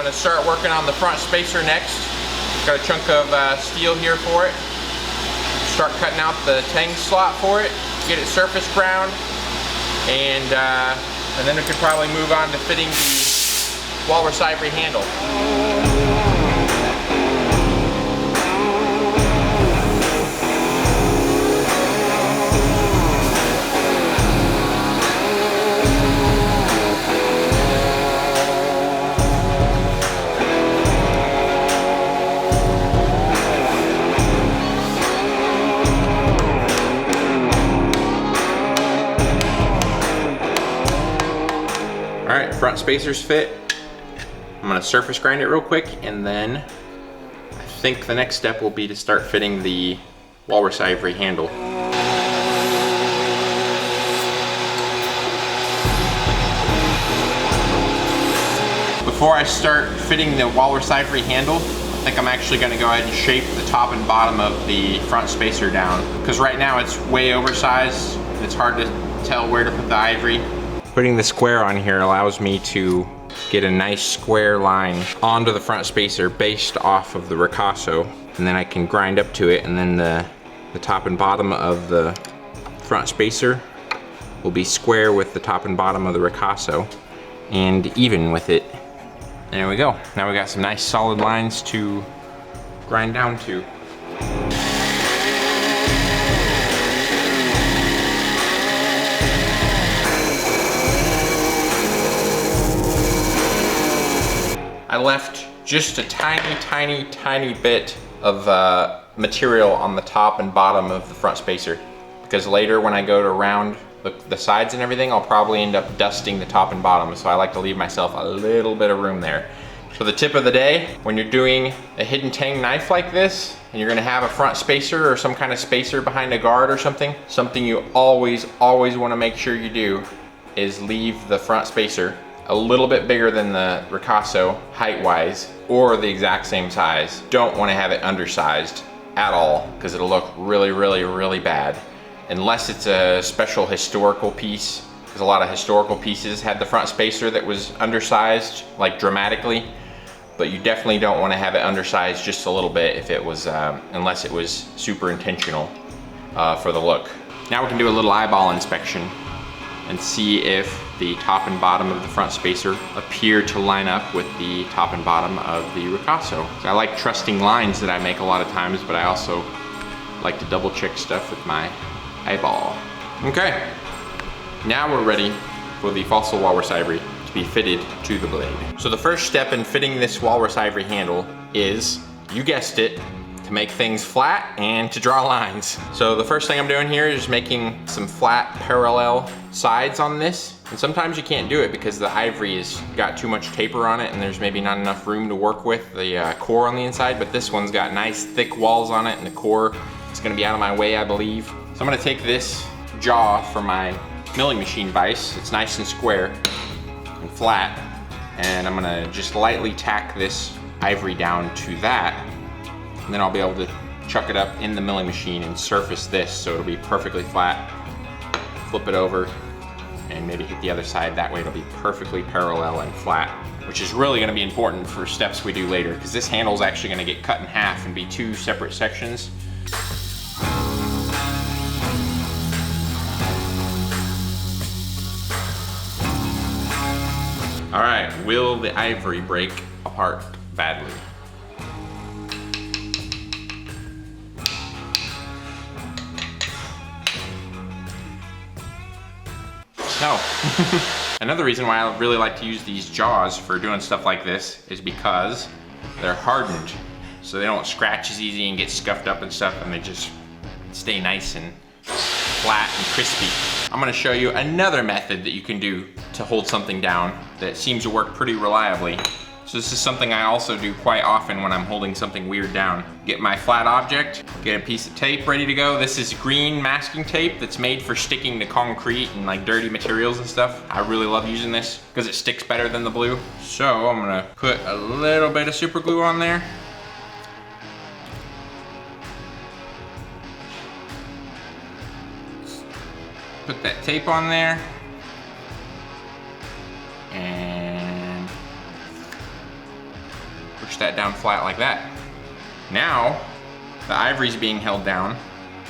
gonna start working on the front spacer next. Got a chunk of steel here for it. Start cutting out the tang slot for it, get it surface ground, and then we could probably move on to fitting the walrus ivory handle. Alright, front spacers fit. I'm gonna surface grind it real quick, and then I think the next step will be to start fitting the walrus ivory handle. Before I start fitting the walrus ivory handle, I think I'm actually gonna go ahead and shape the top and bottom of the front spacer down, because right now it's way oversized. It's hard to tell where to put the ivory. Putting the square on here allows me to get a nice square line onto the front spacer based off of the ricasso, and then I can grind up to it, and then the top and bottom of the front spacer will be square with the top and bottom of the ricasso and even with it. There we go. Now we got some nice solid lines to grind down to. I left just a tiny bit of material on the top and bottom of the front spacer, because later when I go to round the sides and everything, I'll probably end up dusting the top and bottom, so I like to leave myself a little bit of room there. So the tip of the day, when you're doing a hidden tang knife like this, and you're gonna have a front spacer or some kind of spacer behind a guard or something you always wanna make sure you do is leave the front spacer a little bit bigger than the ricasso height-wise, or the exact same size. Don't want to have it undersized at all, because it'll look really bad. Unless it's a special historical piece, because a lot of historical pieces had the front spacer that was undersized, like dramatically. But you definitely don't want to have it undersized just a little bit if it was, unless it was super intentional for the look. Now we can do a little eyeball inspection and see if the top and bottom of the front spacer appear to line up with the top and bottom of the ricasso. So I like trusting lines that I make a lot of times, but I also like to double check stuff with my eyeball. Okay, now we're ready for the fossil walrus ivory to be fitted to the blade. So the first step in fitting this walrus ivory handle is, you guessed it, to make things flat and to draw lines. So the first thing I'm doing here is making some flat parallel sides on this. And sometimes you can't do it because the ivory has got too much taper on it and there's maybe not enough room to work with the core on the inside, but this one's got nice thick walls on it and the core is gonna be out of my way, I believe. So I'm gonna take this jaw from my milling machine vise. It's nice and square and flat, and I'm gonna just lightly tack this ivory down to that, and then I'll be able to chuck it up in the milling machine and surface this so it'll be perfectly flat. Flip it over and maybe hit the other side. That way it'll be perfectly parallel and flat, which is really gonna be important for steps we do later, because this handle is actually gonna get cut in half and be two separate sections. All right, will the ivory break apart badly? No. Another reason why I really like to use these jaws for doing stuff like this is because they're hardened, so they don't scratch as easy and get scuffed up and stuff, and they just stay nice and flat and crispy. I'm gonna show you another method that you can do to hold something down that seems to work pretty reliably. So this is something I also do quite often when I'm holding something weird down. Get my flat object, get a piece of tape ready to go. This is green masking tape that's made for sticking to concrete and like dirty materials and stuff. I really love using this because it sticks better than the blue. So I'm gonna put a little bit of super glue on there. Put that tape on there. And push that down flat like that. Now, the ivory's being held down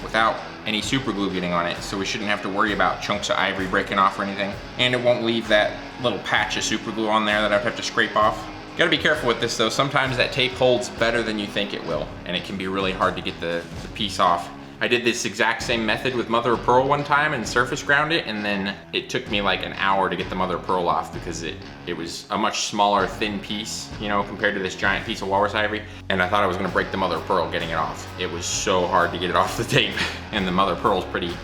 without any super glue getting on it, so we shouldn't have to worry about chunks of ivory breaking off or anything. And it won't leave that little patch of super glue on there that I'd have to scrape off. Gotta be careful with this though. Sometimes that tape holds better than you think it will, and it can be really hard to get the piece off. I did this exact same method with mother of pearl one time and surface ground it, and then it took me like an hour to get the mother of pearl off because it was a much smaller, thin piece, you know, compared to this giant piece of walrus ivory. And I thought I was gonna break the mother of pearl getting it off. It was so hard to get it off the tape, and the mother of pearl's pretty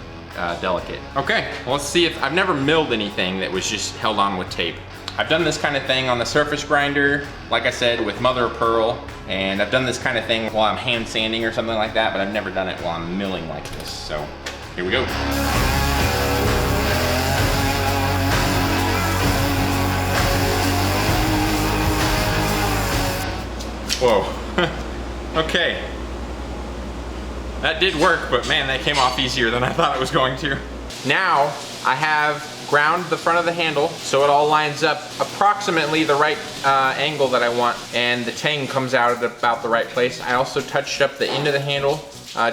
delicate. Okay, well, let's see if, I've never milled anything that was just held on with tape. I've done this kind of thing on the surface grinder, like I said, with mother of pearl, and I've done this kind of thing while I'm hand sanding or something like that, but I've never done it while I'm milling like this. So here we go. Whoa, okay. That did work, but man, that came off easier than I thought it was going to. Now, I have ground the front of the handle so it all lines up approximately the right angle that I want, and the tang comes out at about the right place. I also touched up the end of the handle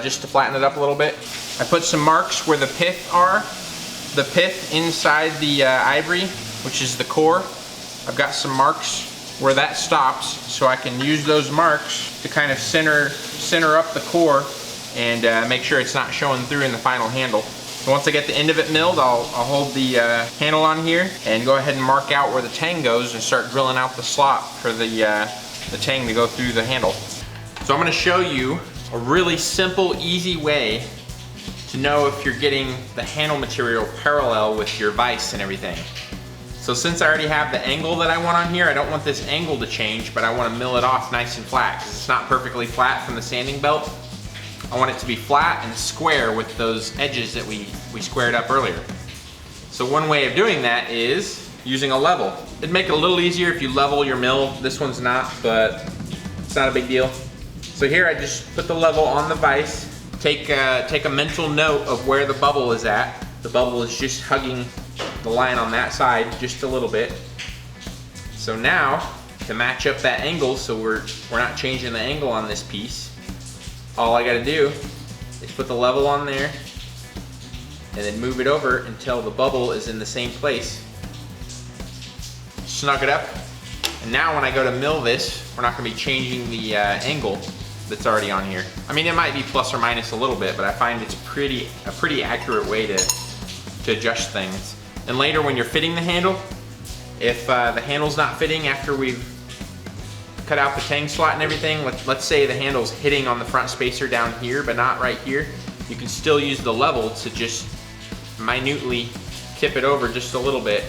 just to flatten it up a little bit. I put some marks where the pith are. The pith inside the ivory, which is the core. I've got some marks where that stops, so I can use those marks to kind of center up the core and make sure it's not showing through in the final handle. So once I get the end of it milled, I'll hold the handle on here and go ahead and mark out where the tang goes and start drilling out the slot for the tang to go through the handle. So I'm going to show you a really simple, easy way to know if you're getting the handle material parallel with your vise and everything. So since I already have the angle that I want on here, I don't want this angle to change, but I want to mill it off nice and flat because it's not perfectly flat from the sanding belt. I want it to be flat and square with those edges that we squared up earlier. So one way of doing that is using a level. It'd make it a little easier if you level your mill. This one's not, but it's not a big deal. So here I just put the level on the vise. Take a mental note of where the bubble is at. The bubble is just hugging the line on that side just a little bit. So now, to match up that angle so we're not changing the angle on this piece, all I gotta do is put the level on there and then move it over until the bubble is in the same place. Snug it up. And now when I go to mill this, we're not gonna be changing the angle that's already on here. I mean, it might be plus or minus a little bit, but I find it's a pretty accurate way to adjust things. And later when you're fitting the handle, if the handle's not fitting after we've cut out the tang slot and everything, let's say the handle's hitting on the front spacer down here but not right here, you can still use the level to just minutely tip it over just a little bit,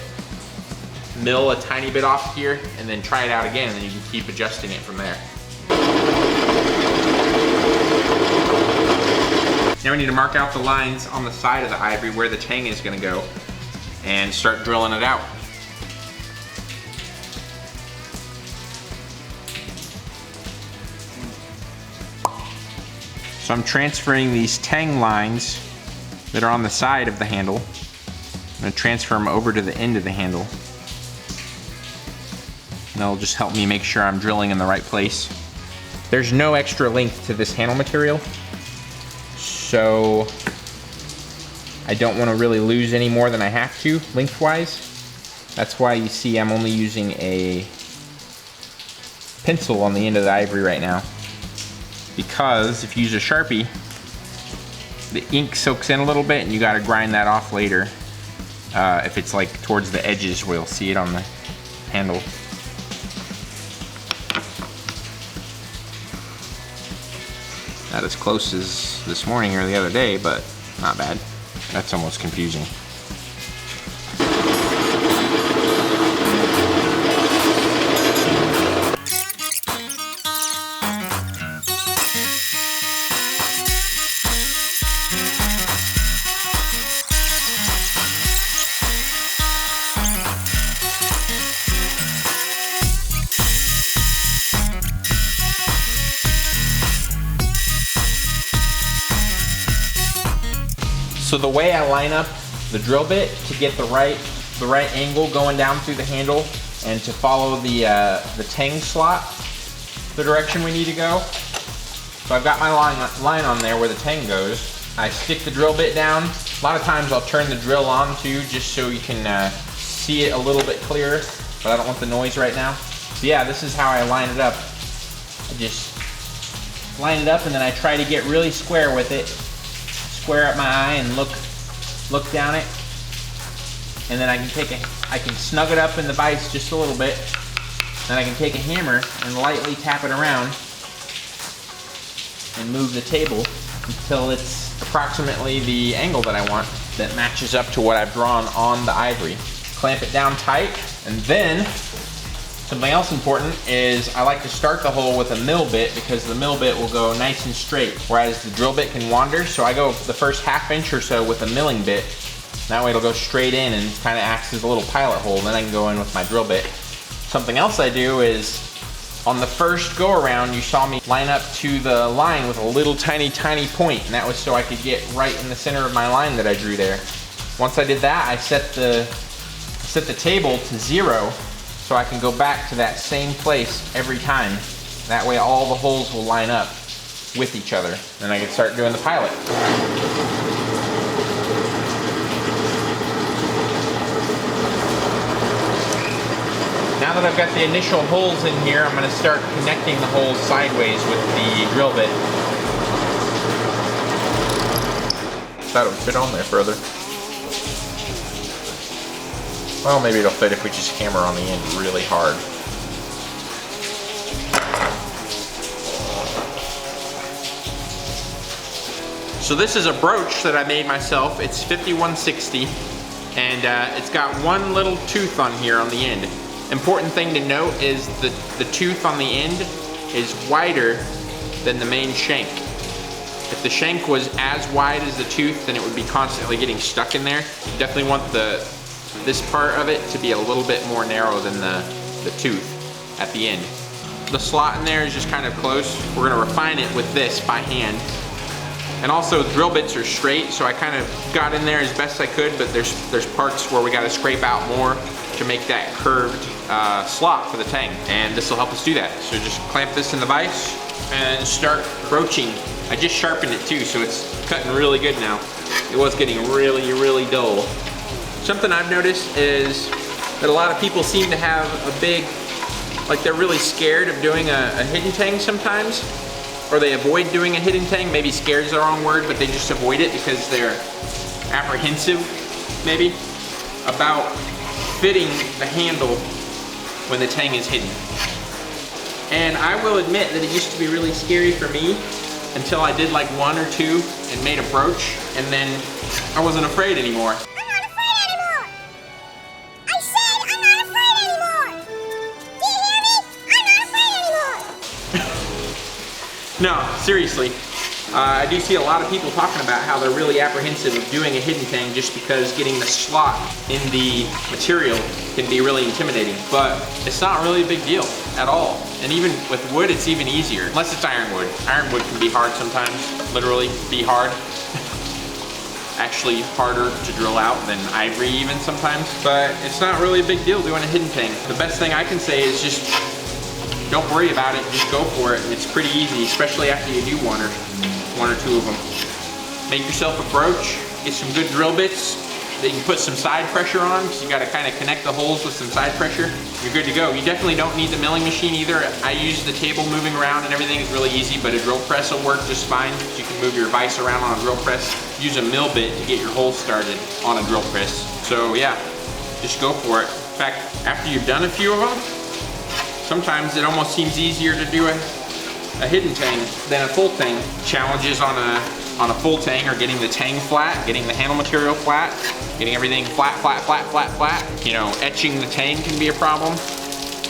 mill a tiny bit off here, and then try it out again, and then you can keep adjusting it from there. Now we need to mark out the lines on the side of the ivory where the tang is going to go and start drilling it out. So I'm transferring these tang lines that are on the side of the handle. I'm going to transfer them over to the end of the handle. And that'll just help me make sure I'm drilling in the right place. There's no extra length to this handle material, so I don't want to really lose any more than I have to lengthwise. That's why you see I'm only using a pencil on the end of the ivory right now. Because if you use a Sharpie, the ink soaks in a little bit and you gotta grind that off later. If it's like towards the edges where you'll see it on the handle. Not as close as this morning or the other day, but not bad. That's almost confusing. So the way I line up the drill bit to get the right angle going down through the handle and to follow the tang slot the direction we need to go. So I've got my line on there where the tang goes. I stick the drill bit down. A lot of times I'll turn the drill on too, just so you can see it a little bit clearer, but I don't want the noise right now. So yeah, this is how I line it up. I just line it up and then I try to get really square with it. Square up my eye and look down it. And then I can snug it up in the vise just a little bit. Then I can take a hammer and lightly tap it around and move the table until it's approximately the angle that I want that matches up to what I've drawn on the ivory. Clamp it down tight, and then something else important is I like to start the hole with a mill bit because the mill bit will go nice and straight, whereas the drill bit can wander, so I go the first ½ inch or so with a milling bit. That way it'll go straight in and kind of acts as a little pilot hole, then I can go in with my drill bit. Something else I do is on the first go around, you saw me line up to the line with a little tiny point, and that was so I could get right in the center of my line that I drew there. Once I did that, I set the table to 0 so I can go back to that same place every time. That way all the holes will line up with each other. Then I can start doing the pilot. Now that I've got the initial holes in here, I'm going to start connecting the holes sideways with the drill bit. Thought it would fit on there further. Well, maybe it'll fit if we just hammer on the end really hard. So this is a brooch that I made myself. It's 5160, and it's got one little tooth on here on the end. Important thing to note is that the tooth on the end is wider than the main shank. If the shank was as wide as the tooth, then it would be constantly getting stuck in there. You definitely want this part of it to be a little bit more narrow than the tooth at the end. The slot in there is just kind of close. We're gonna refine it with this by hand. And also drill bits are straight, so I kind of got in there as best I could, but there's parts where we gotta scrape out more to make that curved slot for the tang, and this will help us do that. So just clamp this in the vise and start broaching. I just sharpened it too, so it's cutting really good now. It was getting really dull. Something I've noticed is that a lot of people seem to have a big, like they're really scared of doing a hidden tang sometimes, or they avoid doing a hidden tang. Maybe scared is the wrong word, but they just avoid it because they're apprehensive, maybe, about fitting the handle when the tang is hidden. And I will admit that it used to be really scary for me until I did like 1 or 2 and made a brooch, and then I wasn't afraid anymore. I'm not afraid anymore! I said I'm not afraid anymore! Do you hear me? I'm not afraid anymore! No, seriously. I do see a lot of people talking about how they're really apprehensive of doing a hidden tang just because getting the slot in the material can be really intimidating. But it's not really a big deal at all. And even with wood, it's even easier. Unless it's ironwood. Ironwood can be hard sometimes. Literally be hard. Actually harder to drill out than ivory even sometimes. But it's not really a big deal doing a hidden tang. The best thing I can say is just don't worry about it, just go for it. It's pretty easy, especially after you do 1 or 2 of them. Make yourself a brooch, get some good drill bits that you can put some side pressure on, because you gotta kind of connect the holes with some side pressure. You're good to go. You definitely don't need the milling machine either. I use the table moving around and everything is really easy, but a drill press will work just fine. You can move your vise around on a drill press. Use a mill bit to get your holes started on a drill press. So yeah, just go for it. In fact, after you've done a few of them, sometimes it almost seems easier to do a hidden tang than a full tang. Challenges on a full tang are getting the tang flat, getting the handle material flat, getting everything flat. You know, etching the tang can be a problem.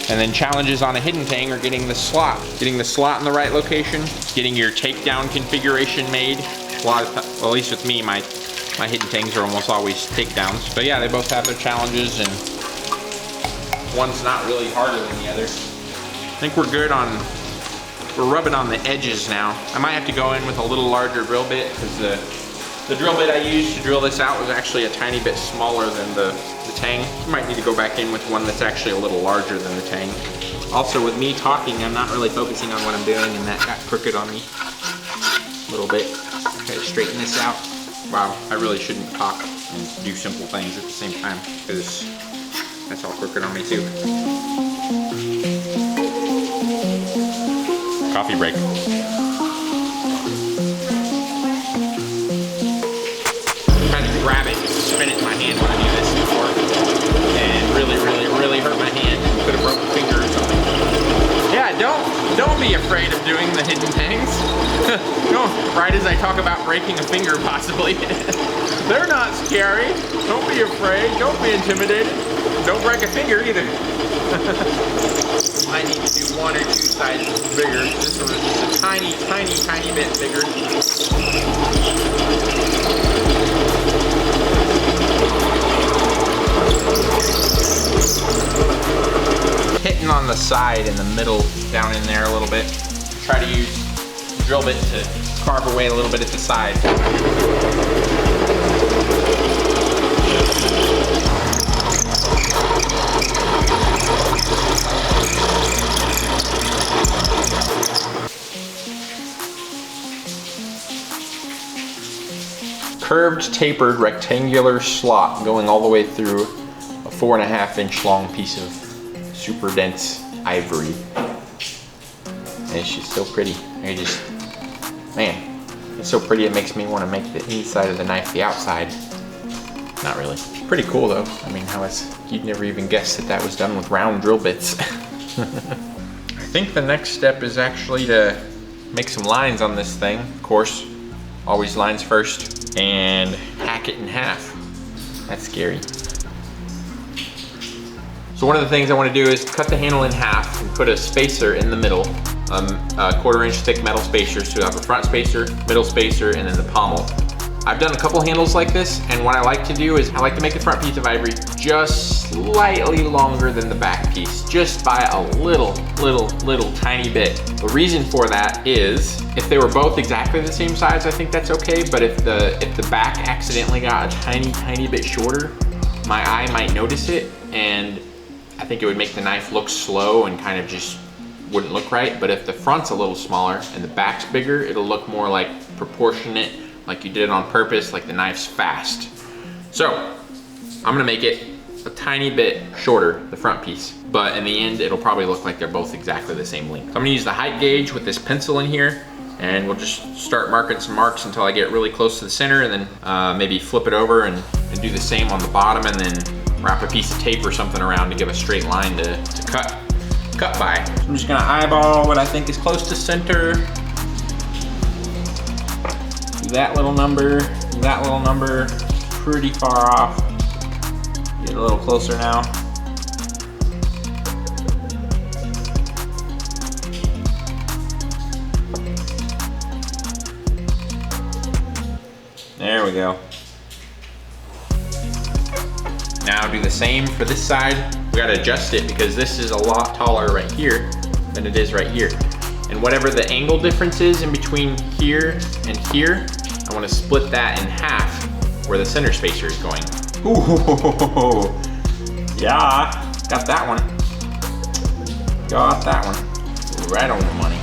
And then challenges on a hidden tang are getting the slot in the right location, getting your takedown configuration made. Well, at least with me, my hidden tangs are almost always takedowns. But yeah, they both have their challenges, and one's not really harder than the other. I think we're good on, we're rubbing on the edges now. I might have to go in with a little larger drill bit, because the drill bit I used to drill this out was actually a tiny bit smaller than the tang. You might need to go back in with one that's actually a little larger than the tang. Also, with me talking, I'm not really focusing on what I'm doing, and that got crooked on me a little bit. Try to straighten this out. Wow, I really shouldn't talk and do simple things at the same time, because that's all crooked on me too. Coffee break. I'm trying to grab it, spin it in my hand when I do this before, and really hurt my hand. Could have broke a finger or something. Yeah, don't be afraid of doing the hidden things. Don't, right as I talk about breaking a finger possibly. They're not scary. Don't be afraid. Don't be intimidated. Don't break a finger either. I need to do 1 or 2 sizes bigger. This one is just a tiny bit bigger. Hitting on the side in the middle, down in there a little bit. Try to use the drill bit to carve away a little bit at the side. Curved, tapered, rectangular slot going all the way through a 4.5 inch long piece of super dense ivory. And it's just so pretty. Man, it's so pretty it makes me want to make the inside of the knife the outside. Not really. Pretty cool though. I mean, you'd never even guess that was done with round drill bits. I think the next step is actually to make some lines on this thing. Of course, always lines first, and hack it in half. That's scary. So one of the things I want to do is cut the handle in half and put a spacer in the middle, a 1/4 inch thick metal spacer, so you have a front spacer, middle spacer, and then the pommel. I've done a couple handles like this, and what I like to do is I like to make the front piece of ivory just slightly longer than the back piece, just by a little tiny bit. The reason for that is if they were both exactly the same size, I think that's okay, but if the back accidentally got a tiny bit shorter, my eye might notice it, and I think it would make the knife look slow and kind of just wouldn't look right. But if the front's a little smaller and the back's bigger, it'll look more like proportionate, like you did it on purpose, like the knife's fast. So I'm gonna make it a tiny bit shorter, the front piece, but in the end, it'll probably look like they're both exactly the same length. So I'm gonna use the height gauge with this pencil in here, and we'll just start marking some marks until I get really close to the center, and then maybe flip it over and do the same on the bottom, and then wrap a piece of tape or something around to give a straight line to cut by. So I'm just gonna eyeball what I think is close to center. Do that little number, pretty far off. Get a little closer now. There we go. Now do the same for this side. We gotta adjust it because this is a lot taller right here than it is right here. And whatever the angle difference is in between here and here, I wanna split that in half where the center spacer is going. Ooh, yeah, got that one. Got that one. Right on the money.